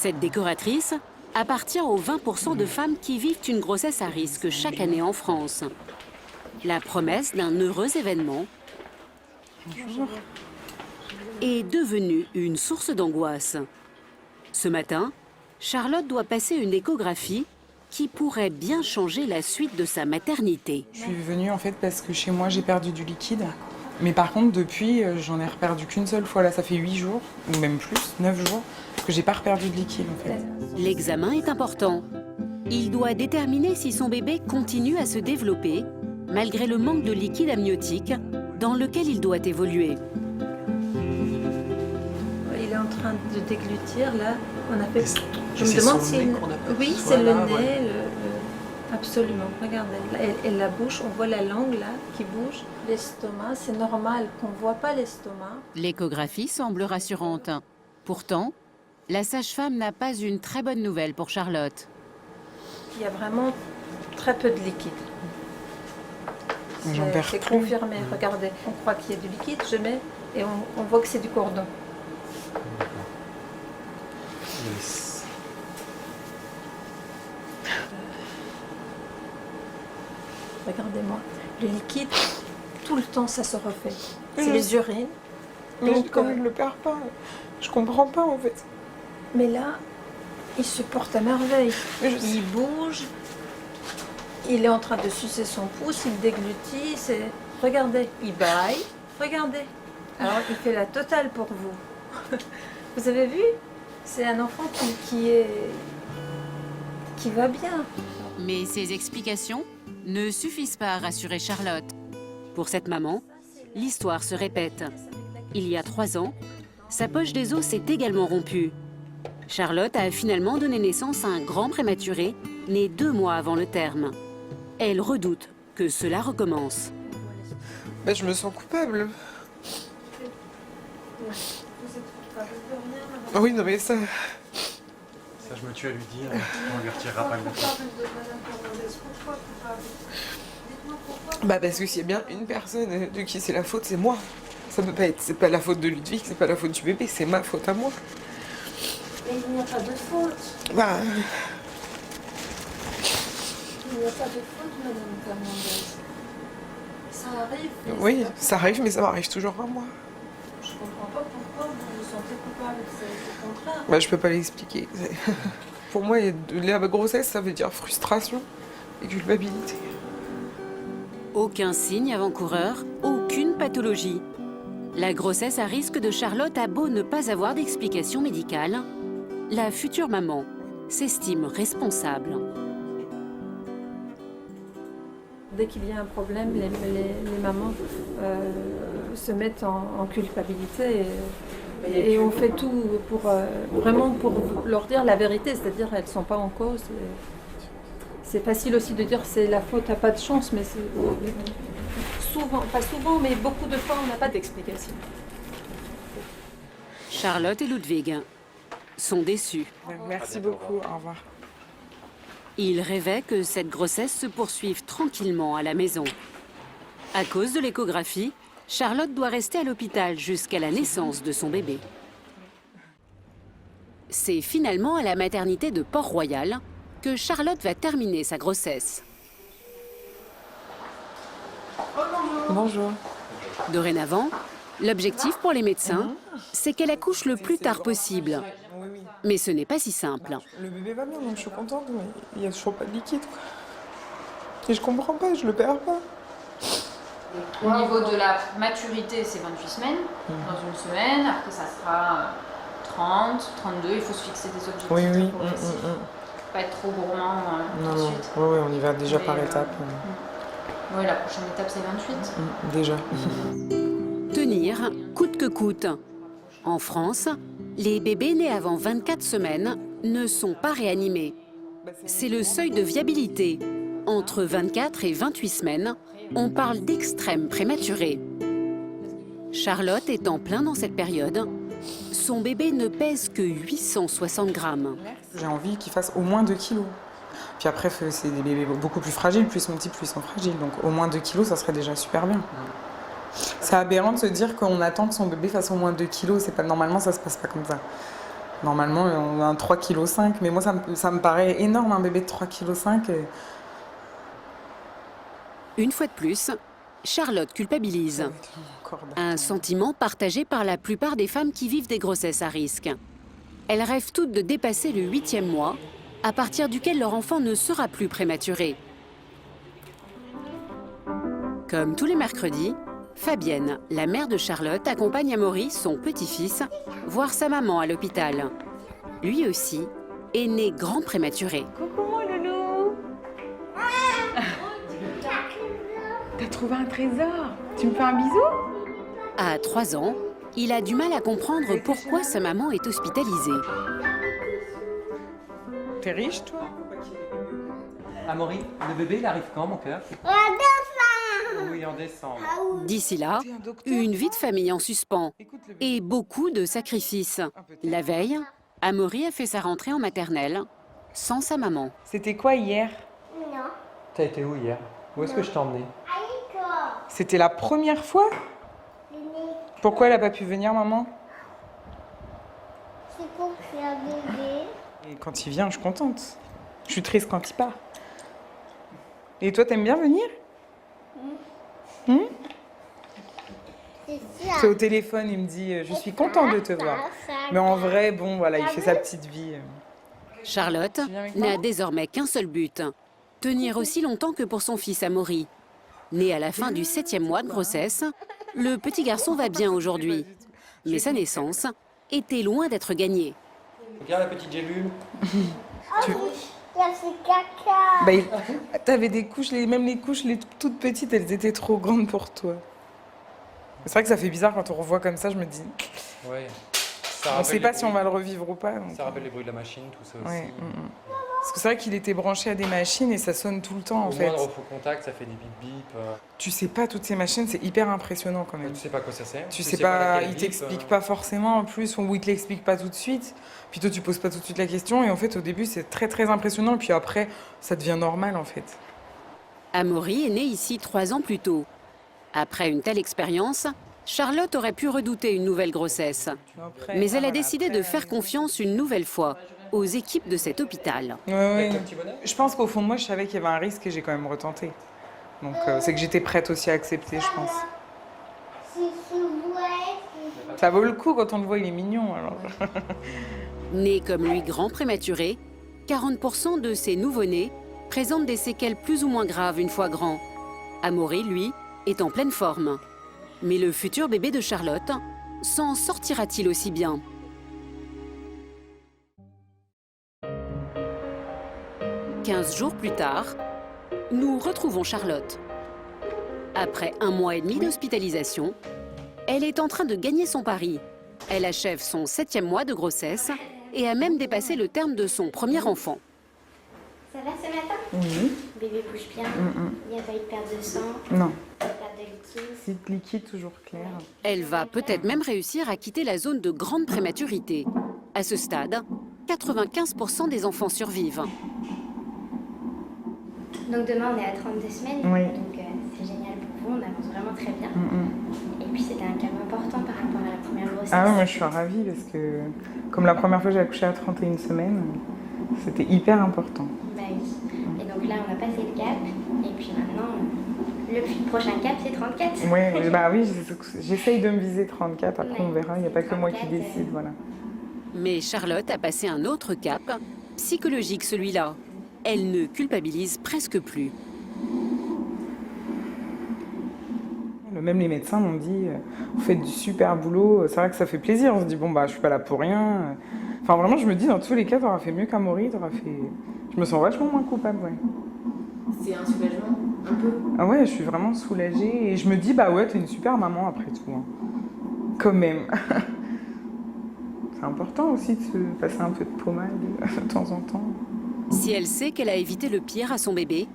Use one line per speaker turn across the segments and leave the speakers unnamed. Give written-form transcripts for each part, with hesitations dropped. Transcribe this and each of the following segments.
Cette décoratrice appartient aux 20% de femmes qui vivent une grossesse à risque chaque année en France. La promesse d'un heureux événement est devenue une source d'angoisse. Ce matin, Charlotte doit passer une échographie qui pourrait bien changer la suite de sa maternité.
Je suis venue en fait parce que chez moi j'ai perdu du liquide. Mais par contre depuis j'en ai reperdu qu'une seule fois. Là ça fait 8 jours, ou même plus, 9 jours, que j'ai pas reperdu de liquide en fait.
L'examen est important. Il doit déterminer si son bébé continue à se développer malgré le manque de liquide amniotique dans lequel il doit évoluer.
Il est en train de déglutir là. On a fait. Je me
c'est
demande
son
si.
nez qu'on a pas
Oui,
vu.
c'est
Voilà,
le nez.
ouais.
Absolument. Regardez. Là, et la bouche, on voit la langue là qui bouge. L'estomac, c'est normal qu'on ne voit pas l'estomac.
L'échographie semble rassurante. Pourtant, la sage-femme n'a pas une très bonne nouvelle pour Charlotte.
Il y a vraiment très peu de liquide.
J'en perds
C'est
plus.
confirmé. Regardez, on croit qu'il y a du liquide, je mets et on voit que c'est du cordon.
Yes.
Regardez-moi, le liquide, tout le temps ça se refait.
Mais
C'est
je
les
sais.
urines.
Mais
Donc,
comme je le perds pas, je comprends pas en fait.
Mais là, il se porte à merveille.
Mais je sais.
Il bouge. Il est en train de sucer son pouce, il déglutit. Regardez, il baille. Regardez. Alors, il fait la totale pour vous. Vous avez vu? C'est un enfant qui va bien.
Mais ces explications ne suffisent pas à rassurer Charlotte. Pour cette maman, l'histoire se répète. Il y a 3 ans, sa poche des os s'est également rompue. Charlotte a finalement donné naissance à un grand prématuré, né 2 mois avant le terme. Elle redoute que cela recommence.
Bah, je me sens coupable. Ah oui, non mais ça...
Ça, je me tue à lui dire. On lui retirera pas le bouton.
Bah parce que s'il y a bien une personne de qui c'est la faute, c'est moi. Ça peut pas être, c'est pas la faute de Ludwig, c'est pas la faute du bébé, c'est ma faute à moi.
Mais il n'y a pas de faute.
Bah,
Il n'y a pas de faute, Madame Fernandez. Ça arrive. mais
oui,
c'est pas-
ça arrive, mais ça m'arrive toujours à moi.
Je comprends pas pourquoi vous vous sentez coupable. C'est le contraire.
Bah, je peux pas l'expliquer. Pour moi, la grossesse, ça veut dire frustration et culpabilité.
Aucun signe avant-coureur, aucune pathologie. La grossesse à risque de Charlotte a beau ne pas avoir d'explication médicale, la future maman s'estime responsable.
Dès qu'il y a un problème, les mamans se mettent en culpabilité et on fait tout pour vraiment pour leur dire la vérité, c'est-à-dire elles ne sont pas en cause. C'est facile aussi de dire c'est la faute à pas de chance, mais souvent, pas souvent, mais beaucoup de fois on n'a pas d'explication.
Charlotte et Ludwig sont déçus.
Merci beaucoup, au revoir.
Ils rêvaient que cette grossesse se poursuive tranquillement à la maison. À cause de l'échographie, Charlotte doit rester à l'hôpital jusqu'à la naissance de son bébé. C'est finalement à la maternité de Port-Royal que Charlotte va terminer sa grossesse.
Bonjour.
Dorénavant, l'objectif pour les médecins, c'est qu'elle accouche le plus tard possible.
Oui, oui.
Mais ce n'est pas si simple.
Le bébé va bien, donc je suis contente, mais il y a toujours pas de liquide, quoi. Et je comprends pas, je le perds pas.
Au niveau de la maturité, c'est 28 semaines, dans une semaine. Après, ça sera 30, 32. Il faut se fixer des objectifs
Oui, oui.
très progressifs. Pas être trop gourmand
Non,
tout de
non,
suite.
ouais, ouais, on y va déjà
Mais,
par étapes.
Oui, la prochaine étape, c'est 28.
Déjà.
Tenir coûte que coûte. En France, les bébés nés avant 24 semaines ne sont pas réanimés. C'est le seuil de viabilité. Entre 24 et 28 semaines, on parle d'extrême prématuré. Charlotte est en plein dans cette période. Son bébé ne pèse que 860 grammes.
J'ai envie qu'il fasse au moins 2 kilos. Puis après, c'est des bébés beaucoup plus fragiles, plus mon petit, plus ils sont fragiles. Donc au moins 2 kilos, ça serait déjà super bien. C'est aberrant de se dire qu'on attend que son bébé fasse au moins 2 kilos. C'est pas, normalement, ça se passe pas comme ça. Normalement, on a un 3,5 kg, mais moi, ça me paraît énorme, un bébé de 3,5 kg.
Une fois de plus, Charlotte culpabilise. Un sentiment partagé par la plupart des femmes qui vivent des grossesses à risque. Elles rêvent toutes de dépasser le 8e mois, à partir duquel leur enfant ne sera plus prématuré. Comme tous les mercredis, Fabienne, la mère de Charlotte, accompagne Amaury, son petit-fils, voir sa maman à l'hôpital. Lui aussi est né grand prématuré.
Coucou mon loulou. T'as trouvé un trésor. Tu me fais un bisou?
À 3 ans, il a du mal à comprendre pourquoi sa maman est hospitalisée.
T'es riche, toi?
Amaury, le bébé, il arrive quand, mon cœur? Oui, en décembre.
D'ici là, une vie de famille en suspens et beaucoup de sacrifices. La veille, Amaury a fait sa rentrée en maternelle sans sa maman.
C'était quoi hier?
T'as été où hier? Où est-ce que je t'ai emmené?
C'était la première fois? Pourquoi elle a pas pu venir, maman?
C'est pour faire bébé.
Et quand il vient, je suis contente. Je suis triste quand il part. Et toi, t'aimes bien venir?
C'est
C'est au téléphone, il me dit « Je suis content de te voir ». Mais en vrai, bon, voilà, il fait sa petite vie.
Charlotte n'a désormais qu'un seul but, tenir aussi longtemps que pour son fils Amaury. Né à la fin du 7e mois de grossesse, le petit garçon va bien aujourd'hui. Mais sa naissance était loin d'être gagnée.
Regarde la petite gélule.
Il y a ce caca.
Bah, t'avais des couches, même les couches les toutes petites, elles étaient trop grandes pour toi. C'est vrai que ça fait bizarre quand on revoit comme ça, je me dis...
Ouais.
On sait pas si on va le revivre ou pas. Donc...
Ça rappelle les bruits de la machine, tout ça aussi.
Ouais, Parce que c'est vrai qu'il était branché à des machines et ça sonne tout le temps, en
Au
fait.
moindre faux contact, ça fait des bip bip.
Tu sais pas, toutes ces machines, c'est hyper impressionnant quand même.
Tu sais pas à quoi ça sert.
Tu sais pas,
laquelle
il
bip,
t'explique pas forcément en plus, ou il te l'explique pas tout de suite. Puis toi, tu poses pas tout de suite la question. Et en fait, au début, c'est très très impressionnant. Et puis après, ça devient normal en fait.
Amaury est né ici 3 ans plus tôt. Après une telle expérience, Charlotte aurait pu redouter une nouvelle grossesse. Mais elle a décidé de faire confiance une nouvelle fois aux équipes de cet hôpital.
Ouais.
Avec ton petit bonheur.
Je pense qu'au fond de moi, je savais qu'il y avait un risque et j'ai quand même retenté. Donc c'est que j'étais prête aussi à accepter, je pense. Ça vaut le coup quand on le voit, il est mignon alors.
Né comme lui grand prématuré, 40% de ces nouveau-nés présentent des séquelles plus ou moins graves une fois grand. Amaury, lui, est en pleine forme. Mais le futur bébé de Charlotte s'en sortira-t-il aussi bien? « 15 jours plus tard, nous retrouvons Charlotte. Après 1 mois et demi d'hospitalisation, elle est en train de gagner son pari. Elle achève son 7e mois de grossesse et a même dépassé le terme de son premier enfant.
Ça va ce matin?
Oui.
Bébé bouge bien. Il n'y a pas eu de perte de sang.
Non.
Pas de perte de liquide.
C'est liquide, toujours clair.
Elle va peut-être même réussir à quitter la zone de grande prématurité. À ce stade, 95% des enfants survivent.
Donc demain on est à 32 semaines.
Oui.
Donc c'est génial pour vous, on avance vraiment très bien. Et puis c'était un cap important par rapport à la première grossesse.
Ah oui, moi je suis ravie parce que comme la première fois j'ai accouché à 31 semaines, c'était hyper important.
Bah oui. Et donc là on a passé le cap. Et puis maintenant, le prochain cap c'est 34.
Ouais, bah oui, j'essaye de me viser 34, après on
Ouais,
verra, il n'y a pas que moi qui
34,
décide, voilà.
Mais Charlotte a passé un autre cap, psychologique celui-là. Elle ne culpabilise presque plus.
Même les médecins m'ont dit vous faites du super boulot, c'est vrai que ça fait plaisir, on se dit bon bah je suis pas là pour rien. Enfin vraiment je me dis dans tous les cas t'auras fait mieux qu'Amaury, je me sens vachement moins coupable, ouais.
C'est un soulagement, un peu.
Ah ouais, je suis vraiment soulagée et je me dis bah ouais t'es une super maman après tout, hein. Quand même. C'est important aussi de se passer un peu de pommade de temps en temps.
Si elle sait qu'elle a évité le pire à son bébé,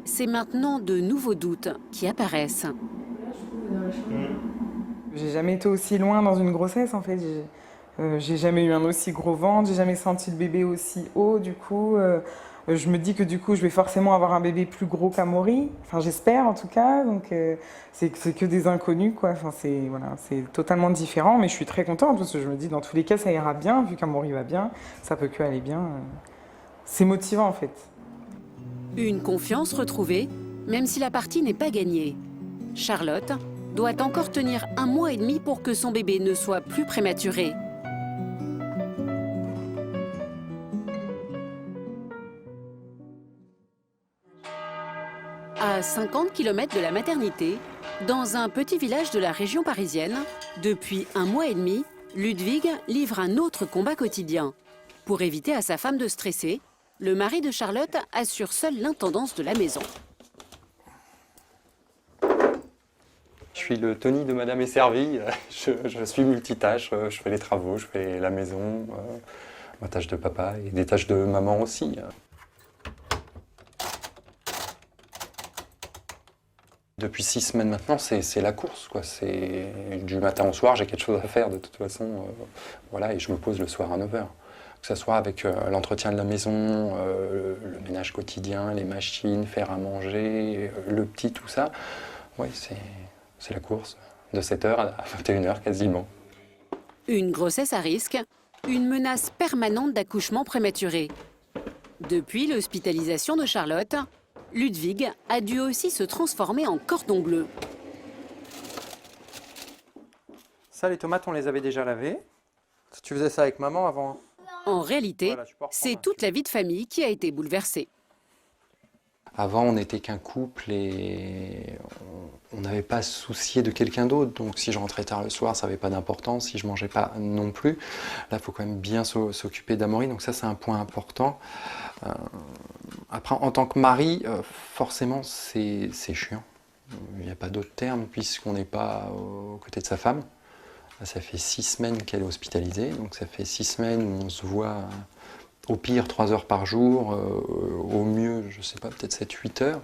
c'est maintenant de nouveaux doutes qui apparaissent.
J'ai jamais été aussi loin dans une grossesse en fait. J'ai jamais eu un aussi gros ventre, j'ai jamais senti le bébé aussi haut du coup. Je me dis que du coup, je vais forcément avoir un bébé plus gros qu'Amaury. Enfin, j'espère en tout cas. Donc, c'est que des inconnus, quoi. Enfin, c'est totalement différent. Mais je suis très contente parce que je me dis, dans tous les cas, ça ira bien. Vu qu'Amaury va bien, ça peut que aller bien. C'est motivant, en fait.
Une confiance retrouvée, même si la partie n'est pas gagnée. Charlotte doit encore tenir 1 mois et demi pour que son bébé ne soit plus prématuré. À 50 km de la maternité, dans un petit village de la région parisienne, depuis 1 mois et demi, Ludwig livre un autre combat quotidien. Pour éviter à sa femme de stresser, le mari de Charlotte assure seul l'intendance de la maison.
Je suis le Tony de Madame est servie. Je suis multitâche. Je fais les travaux, je fais la maison, ma tâche de papa et des tâches de maman aussi. Depuis 6 semaines maintenant, c'est la course, quoi. C'est du matin au soir, j'ai quelque chose à faire de toute façon. Voilà, et je me pose le soir à 9h. Que ce soit avec l'entretien de la maison, le ménage quotidien, les machines, faire à manger, le petit, tout ça. Oui, c'est la course de 7h à 21h quasiment.
Une grossesse à risque, une menace permanente d'accouchement prématuré. Depuis l'hospitalisation de Charlotte, Ludwig a dû aussi se transformer en cordon bleu.
Ça, les tomates, on les avait déjà lavées. Tu faisais ça avec maman avant?
En réalité,
Voilà, tu peux reprendre,
c'est
hein.
toute la vie de famille qui a été bouleversée.
Avant, on n'était qu'un couple et on n'avait pas à se soucier de quelqu'un d'autre. Donc, si je rentrais tard le soir, ça n'avait pas d'importance. Si je mangeais pas non plus. Là, il faut quand même bien s'occuper d'Amaury. Donc, ça, c'est un point important. Après, en tant que mari, forcément, c'est chiant. Il n'y a pas d'autre terme puisqu'on n'est pas aux côtés de sa femme. Là, ça fait 6 semaines qu'elle est hospitalisée. Donc, ça fait 6 semaines où on se voit... Au pire, 3 heures par jour, au mieux, je sais pas, peut-être 7-8 heures.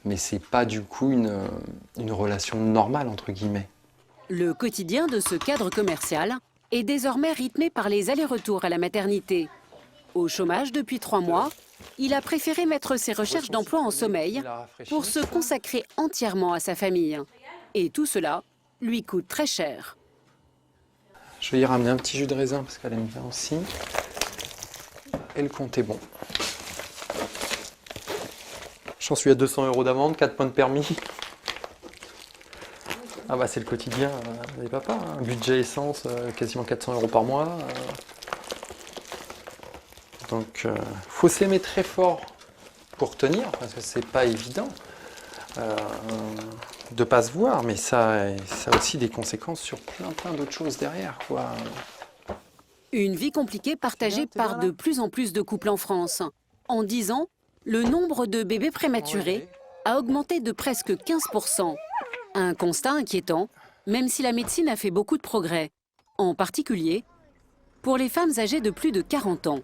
Mais c'est pas du coup une relation normale, entre guillemets.
Le quotidien de ce cadre commercial est désormais rythmé par les allers-retours à la maternité. Au chômage depuis 3 mois, il a préféré mettre ses recherches d'emploi en sommeil pour se consacrer entièrement à sa famille. Et tout cela lui coûte très cher.
Je vais y ramener un petit jus de raisin parce qu'elle aime bien aussi. Et le compte est bon. J'en suis à 200 € d'amende, 4 points de permis. Ah bah c'est le quotidien des papas. Hein. Budget essence, quasiment 400 € par mois. Donc faut s'aimer très fort pour tenir, parce que c'est pas évident de pas se voir, mais ça a aussi des conséquences sur plein d'autres choses derrière, quoi.
Une vie compliquée partagée par de plus en plus de couples en France. En 10 ans, le nombre de bébés prématurés a augmenté de presque 15%. Un constat inquiétant, même si la médecine a fait beaucoup de progrès. En particulier, pour les femmes âgées de plus de 40 ans.